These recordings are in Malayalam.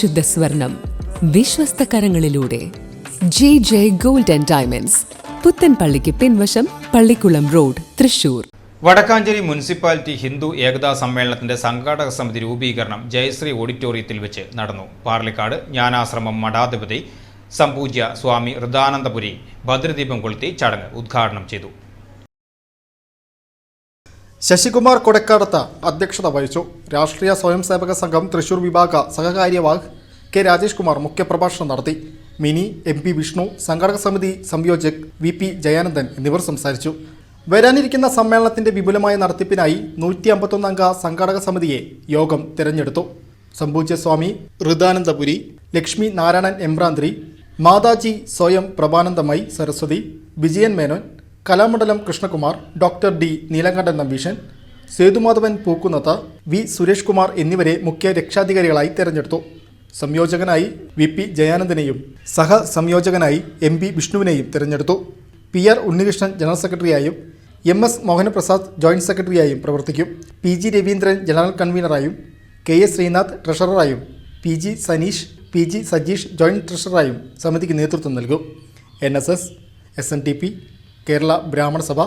പരിശുദ്ധ സ്വർണം വിശ്വസ്ത കരങ്ങളിലൂടെ JJ Gold and Diamonds, പുത്തൻപള്ളിക്ക് പിൻവശം, പള്ളിക്കുളം റോഡ്, തൃശൂർ. വടക്കാഞ്ചേരി മുനിസിപ്പാലിറ്റി ഹിന്ദു ഏകതാ സമ്മേളനത്തിന്റെ സംഘാടക സമിതി രൂപീകരണം ജയശ്രീ ഓഡിറ്റോറിയത്തിൽ വെച്ച് നടന്നു. പാർലിക്കാട് ജ്ഞാനാശ്രമം മഠാധിപതി സംപൂജ്യ സ്വാമി ഹൃദാനന്ദപുരി ഭദ്രദീപം കൊളുത്തി ചടങ്ങ് ഉദ്ഘാടനം ചെയ്തു. ശശികുമാർ കൊടക്കാടത്ത് അധ്യക്ഷത വഹിച്ചു. രാഷ്ട്രീയ സ്വയംസേവക സംഘം തൃശൂർ വിഭാഗ സഹകാര്യവാഹ് കെ രാജേഷ് കുമാർ മുഖ്യപ്രഭാഷണം നടത്തി. മിനി, MP വിഷ്ണു, സംഘാടക സമിതി സംയോജക് VP ജയാനന്ദൻ എന്നിവർ സംസാരിച്ചു. വരാനിരിക്കുന്ന സമ്മേളനത്തിന്റെ വിപുലമായ നടത്തിപ്പിനായി 151 അംഗ സംഘാടക സമിതിയെ യോഗം തിരഞ്ഞെടുത്തു. സംപൂജ്യ സ്വാമി ഹൃദാനന്ദപുരി, Lakshmi Narayanan Embranthiri, Mataji Swayam Prabhanandamayi Saraswati, Vijayan Menon, Kalamandalam Krishnakumar, doctor D Neelakantan Nambeesan, Sethumadhavan Pookkunnath, V Suresh Kumar എന്നിവരെ മുഖ്യ രക്ഷാധികാരികളായി തിരഞ്ഞെടുത്തു. സംയോജകനായി VP ജയാനന്ദനെയും സഹസംയോജകനായി MP വിഷ്ണുവിനെയും തിരഞ്ഞെടുത്തു. PR ഉണ്ണികൃഷ്ണൻ ജനറൽ സെക്രട്ടറിയായും MS മോഹനപ്രസാദ് ജോയിന്റ് സെക്രട്ടറിയായും പ്രവർത്തിക്കും. PG രവീന്ദ്രൻ ജനറൽ കൺവീനറായും KS ശ്രീനാഥ് ട്രഷററായും PG Saneesh, PG Sajeesh joint ട്രഷററായും സമിതിക്ക് നേതൃത്വം നൽകും. NSS, SNDP, കേരള ബ്രാഹ്മണ സഭ,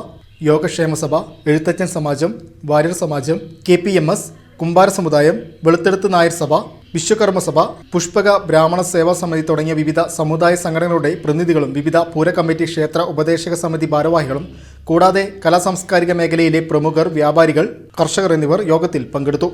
യോഗക്ഷേമ സഭ, എഴുത്തച്ഛൻ സമാജം, വാര്യർ സമാജം, KPMS, കുംഭാര സമുദായം, വെളുത്തെടുത്ത് നായർ സഭ, വിശ്വകർമ്മ സഭ, പുഷ്പക ബ്രാഹ്മണ സേവാ സമിതി തുടങ്ങിയ വിവിധ സമുദായ സംഘടനകളുടെ പ്രതിനിധികളും വിവിധ പൂര കമ്മിറ്റി ക്ഷേത്ര ഉപദേശക സമിതി ഭാരവാഹികളും കൂടാതെ കലാസാംസ്കാരിക മേഖലയിലെ പ്രമുഖർ, വ്യാപാരികൾ, കർഷകർ എന്നിവർ യോഗത്തിൽ പങ്കെടുത്തു.